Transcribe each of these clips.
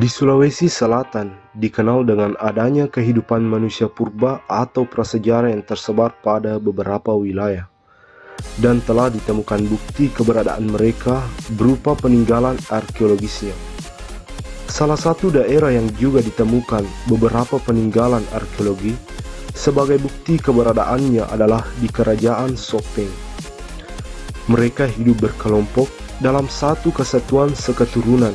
Di Sulawesi Selatan dikenal dengan adanya kehidupan manusia purba atau prasejarah yang tersebar pada beberapa wilayah, dan telah ditemukan bukti keberadaan mereka berupa peninggalan arkeologisnya. Salah satu daerah yang juga ditemukan beberapa peninggalan arkeologi sebagai bukti keberadaannya adalah di Kerajaan Sopeng. Mereka hidup berkelompok dalam satu kesatuan seketurunan.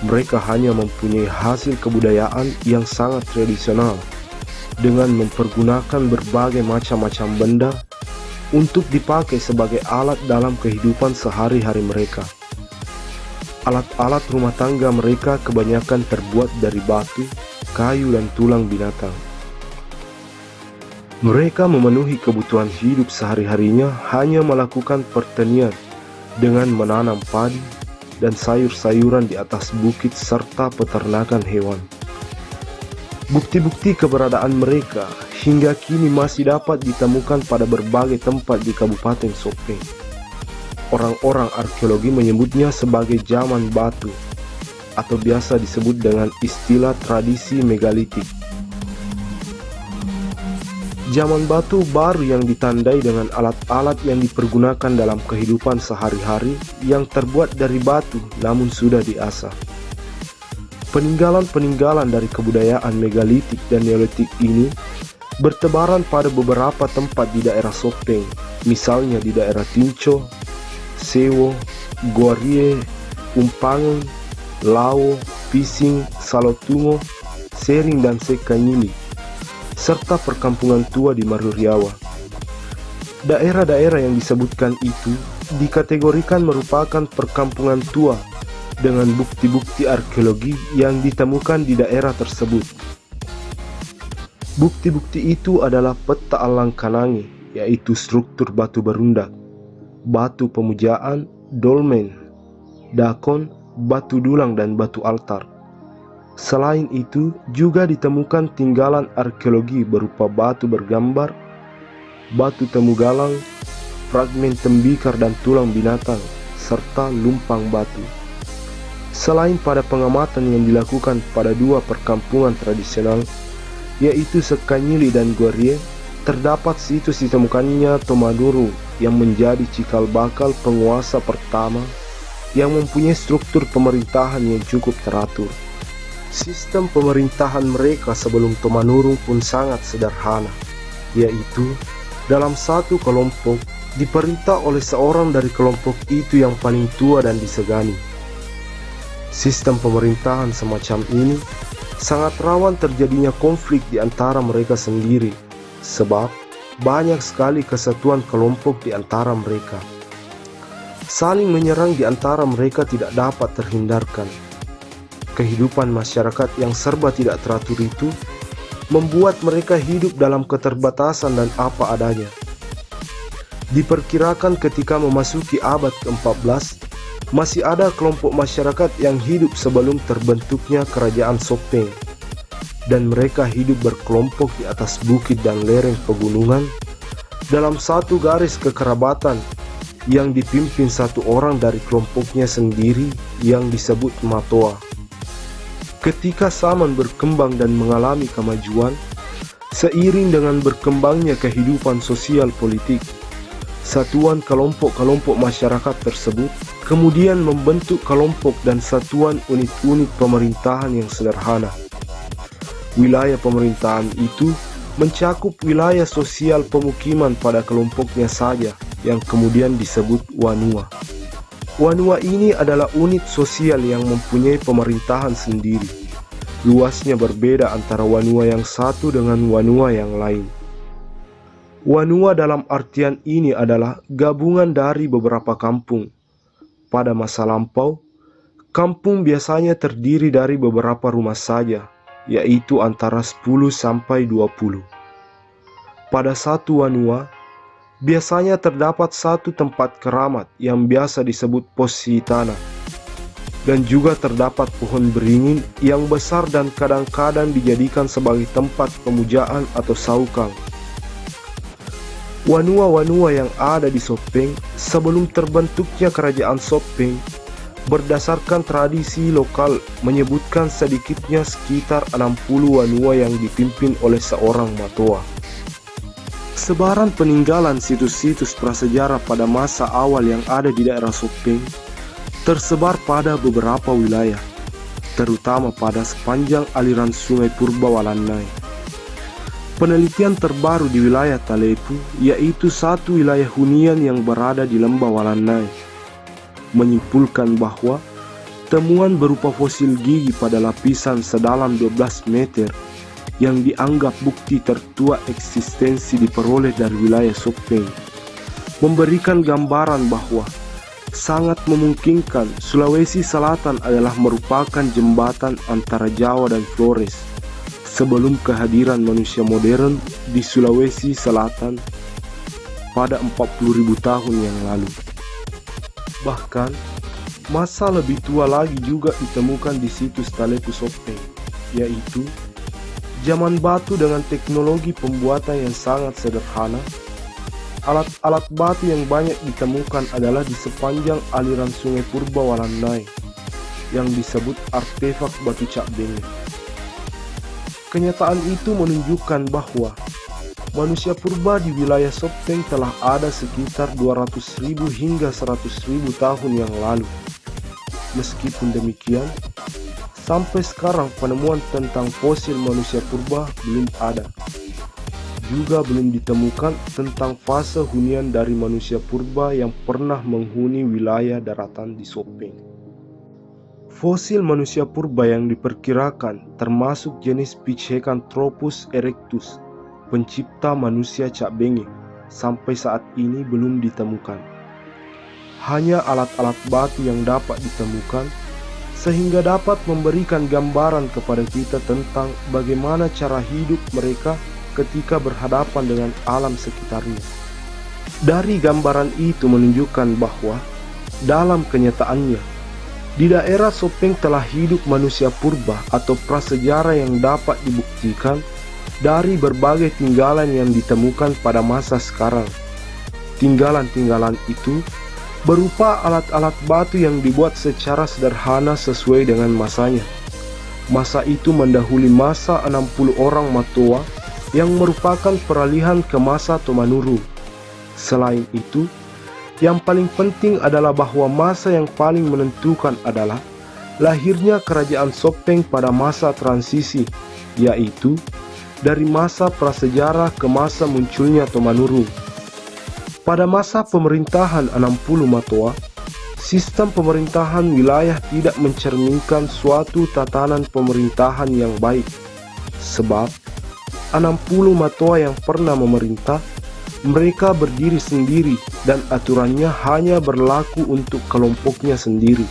Mereka hanya mempunyai hasil kebudayaan yang sangat tradisional dengan mempergunakan berbagai macam-macam benda untuk dipakai sebagai alat dalam kehidupan sehari-hari mereka. Alat-alat rumah tangga mereka kebanyakan terbuat dari batu, kayu, dan tulang binatang. Mereka memenuhi kebutuhan hidup sehari-harinya hanya melakukan pertanian dengan menanam padi dan sayur-sayuran di atas bukit serta peternakan hewan. Bukti-bukti keberadaan mereka hingga kini masih dapat ditemukan pada berbagai tempat di Kabupaten Sopeng. Orang-orang arkeologi menyebutnya sebagai zaman batu atau biasa disebut dengan istilah tradisi megalitik. Zaman batu baru yang ditandai dengan alat-alat yang dipergunakan dalam kehidupan sehari-hari yang terbuat dari batu namun sudah diasah. Peninggalan-peninggalan dari kebudayaan megalitik dan neolitik ini bertebaran pada beberapa tempat di daerah Sopeng, misalnya di daerah Tinco, Sewo, Goarie, Umpangen, Lao, Pising, Salotungo, Sering, dan Sekanyili, serta perkampungan tua di Maruriawa. Daerah-daerah yang disebutkan itu dikategorikan merupakan perkampungan tua dengan bukti-bukti arkeologi yang ditemukan di daerah tersebut. Bukti-bukti itu adalah peta alang Kanangi, yaitu struktur batu berundak, batu pemujaan, dolmen, dakon, batu dulang, dan batu altar. Selain itu, juga ditemukan tinggalan arkeologi berupa batu bergambar, batu temu galang, fragmen tembikar dan tulang binatang, serta lumpang batu. Selain pada pengamatan yang dilakukan pada dua perkampungan tradisional, yaitu Sekanyili dan Goarie, terdapat situs ditemukannya Tomanurung yang menjadi cikal bakal penguasa pertama yang mempunyai struktur pemerintahan yang cukup teratur. Sistem pemerintahan mereka sebelum Tomanurung pun sangat sederhana, yaitu dalam satu kelompok diperintah oleh seorang dari kelompok itu yang paling tua dan disegani. Sistem pemerintahan semacam ini sangat rawan terjadinya konflik di antara mereka sendiri, sebab banyak sekali kesatuan kelompok di antara mereka. Saling menyerang di antara mereka tidak dapat terhindarkan. Kehidupan masyarakat yang serba tidak teratur itu membuat mereka hidup dalam keterbatasan dan apa adanya. Diperkirakan ketika memasuki abad ke-14, masih ada kelompok masyarakat yang hidup sebelum terbentuknya Kerajaan Sopeng, dan mereka hidup berkelompok di atas bukit dan lereng pegunungan dalam satu garis kekerabatan yang dipimpin satu orang dari kelompoknya sendiri yang disebut Matoa. Ketika zaman berkembang dan mengalami kemajuan, seiring dengan berkembangnya kehidupan sosial politik, satuan kelompok-kelompok masyarakat tersebut kemudian membentuk kelompok dan satuan unit-unit pemerintahan yang sederhana. Wilayah pemerintahan itu mencakup wilayah sosial pemukiman pada kelompoknya saja yang kemudian disebut Wanua. Wanua ini adalah unit sosial yang mempunyai pemerintahan sendiri. Luasnya berbeda antara Wanua yang satu dengan Wanua yang lain. Wanua dalam artian ini adalah gabungan dari beberapa kampung. Pada masa lampau, kampung biasanya terdiri dari beberapa rumah saja, yaitu antara 10 sampai 20. Pada satu Wanua, biasanya terdapat satu tempat keramat yang biasa disebut pos tanah, dan juga terdapat pohon beringin yang besar dan kadang-kadang dijadikan sebagai tempat pemujaan atau saukang. Wanua-wanua yang ada di Sopeng sebelum terbentuknya Kerajaan Sopeng Berdasarkan tradisi lokal menyebutkan sedikitnya sekitar 60 wanua yang dipimpin oleh seorang matoa. Sebaran peninggalan situs-situs prasejarah pada masa awal yang ada di daerah Sopeng tersebar pada beberapa wilayah, terutama pada sepanjang aliran sungai Purba Walannai. Penelitian terbaru di wilayah Talepu, yaitu satu wilayah hunian yang berada di lembah Walannai, menyimpulkan bahwa temuan berupa fosil gigi pada lapisan sedalam 12 meter yang dianggap bukti tertua eksistensi diperoleh dari wilayah Sopeng memberikan gambaran bahwa sangat memungkinkan Sulawesi Selatan adalah merupakan jembatan antara Jawa dan Flores sebelum kehadiran manusia modern di Sulawesi Selatan pada 40.000 tahun yang lalu. Bahkan, masa lebih tua lagi juga ditemukan di situs Talepu Sopeng, yaitu zaman batu dengan teknologi pembuatan yang sangat sederhana. Alat-alat batu yang banyak ditemukan adalah di sepanjang aliran sungai Purba Walannai, yang disebut artefak batu Cak Benge. Kenyataan itu menunjukkan bahwa manusia purba di wilayah Sopeng telah ada sekitar 200.000 hingga 100.000 tahun yang lalu. Meskipun demikian, sampai sekarang penemuan tentang fosil manusia purba belum ada. Juga belum ditemukan tentang fase hunian dari manusia purba yang pernah menghuni wilayah daratan di Sopeng. Fosil manusia purba yang diperkirakan termasuk jenis Pithecanthropus erectus, pencipta manusia Cak Benge, sampai saat ini belum ditemukan. Hanya alat-alat batu yang dapat ditemukan, sehingga dapat memberikan gambaran kepada kita tentang bagaimana cara hidup mereka ketika berhadapan dengan alam sekitarnya. Dari gambaran itu menunjukkan bahwa dalam kenyataannya, di daerah Sopeng telah hidup manusia purba atau prasejarah yang dapat dibuktikan dari berbagai tinggalan yang ditemukan pada masa sekarang. Tinggalan-tinggalan itu berupa alat-alat batu yang dibuat secara sederhana sesuai dengan masanya. Masa itu mendahului masa 60 orang matoa yang merupakan peralihan ke masa Tomanuru. Selain itu, yang paling penting adalah bahwa masa yang paling menentukan adalah lahirnya kerajaan Sopeng pada masa transisi, yaitu dari masa prasejarah ke masa munculnya Tomanuru. Pada masa pemerintahan 60 matoa, sistem pemerintahan wilayah tidak mencerminkan suatu tatanan pemerintahan yang baik. Sebab 60 matoa yang pernah memerintah, mereka berdiri sendiri dan aturannya hanya berlaku untuk kelompoknya sendiri.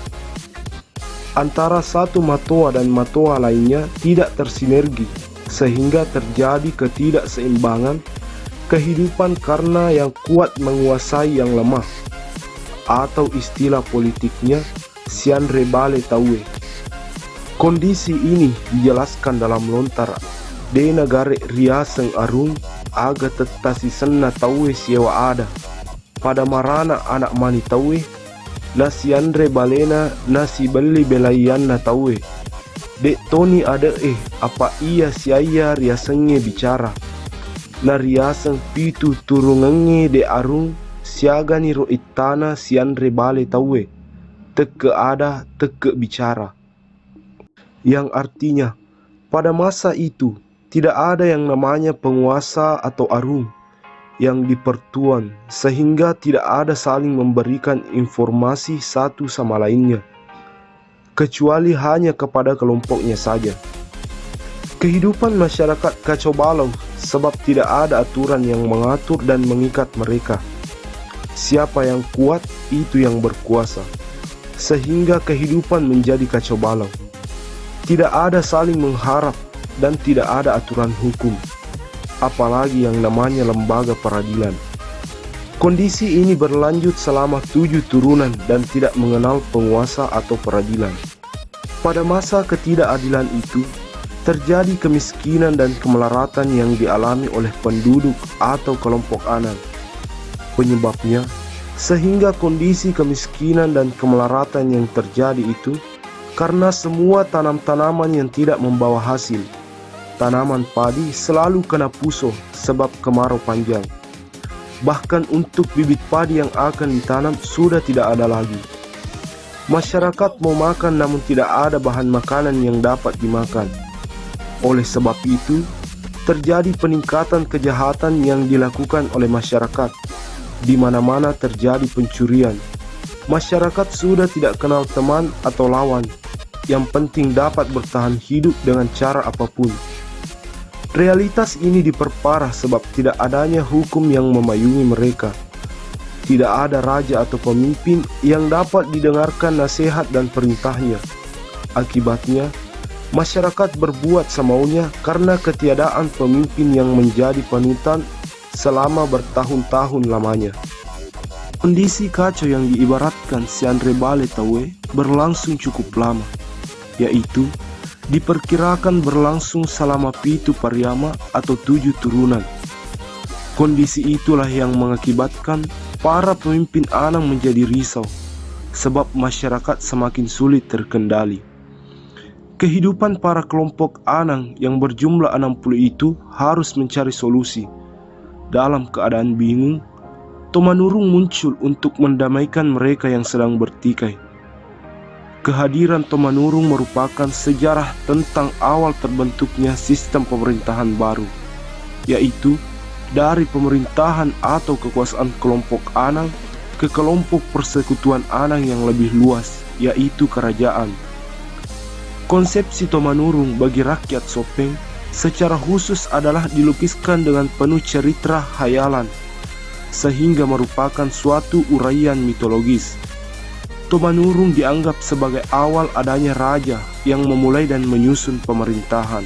Antara satu matoa dan matoa lainnya tidak tersinergi, sehingga terjadi ketidakseimbangan kehidupan karena yang kuat menguasai yang lemah, atau istilah politiknya Sianre Bale Taue. Kondisi ini dijelaskan dalam lontar de negare riaseng arung aga tetasi senna Taue siewa ada pada marana anak mani Taue na Sianre Balena na si beli belaianna Taue. Dek Tony ada apa iya siaya riasengnya bicara. Na riaseng pitu turungenge de arung siaga ni ro itana Sianre Bale Taue. Teke ada teke bicara. Yang artinya pada masa itu tidak ada yang namanya penguasa atau arung yang dipertuan, sehingga tidak ada saling memberikan informasi satu sama lainnya, kecuali hanya kepada kelompoknya saja. Kehidupan masyarakat kacau balau sebab tidak ada aturan yang mengatur dan mengikat mereka. Siapa yang kuat itu yang berkuasa, sehingga kehidupan menjadi kacau balau. Tidak ada saling mengharap dan tidak ada aturan hukum, apalagi yang namanya lembaga peradilan. Kondisi ini berlanjut selama 7 turunan dan tidak mengenal penguasa atau peradilan. Pada masa ketidakadilan itu, terjadi kemiskinan dan kemelaratan yang dialami oleh penduduk atau kelompok Anan. Penyebabnya Sehingga kondisi kemiskinan dan kemelaratan yang terjadi itu karena semua tanam-tanaman yang tidak membawa hasil. Tanaman padi selalu kena puso sebab kemarau panjang. Bahkan untuk bibit padi yang akan ditanam sudah tidak ada lagi. Masyarakat mau makan namun tidak ada bahan makanan yang dapat dimakan. Oleh sebab itu, terjadi peningkatan kejahatan yang dilakukan oleh masyarakat. Di mana-mana terjadi pencurian. Masyarakat sudah tidak kenal teman atau lawan. Yang penting dapat bertahan hidup dengan cara apapun. Realitas ini diperparah sebab tidak adanya hukum yang memayungi mereka. Tidak ada raja atau pemimpin yang dapat didengarkan nasihat dan perintahnya. Akibatnya, masyarakat berbuat semaunya karena ketiadaan pemimpin yang menjadi panutan selama bertahun-tahun lamanya. Kondisi kacau yang diibaratkan si Andre Bale Taue berlangsung cukup lama, yaitu diperkirakan berlangsung selama 7 pariama atau 7 turunan. Kondisi itulah yang mengakibatkan para pemimpin Anang menjadi risau, sebab masyarakat semakin sulit terkendali. Kehidupan para kelompok Anang yang berjumlah 60 itu harus mencari solusi. Dalam keadaan bingung, Tomanurung muncul untuk mendamaikan mereka yang sedang bertikai. Kehadiran Tomanurung merupakan sejarah tentang awal terbentuknya sistem pemerintahan baru, yaitu dari pemerintahan atau kekuasaan kelompok Anang ke kelompok persekutuan Anang yang lebih luas, yaitu kerajaan. Konsepsi Tomanurung bagi rakyat Sopeng secara khusus adalah dilukiskan dengan penuh cerita khayalan, sehingga merupakan suatu uraian mitologis. Tomanurung dianggap sebagai awal adanya raja yang memulai dan menyusun pemerintahan.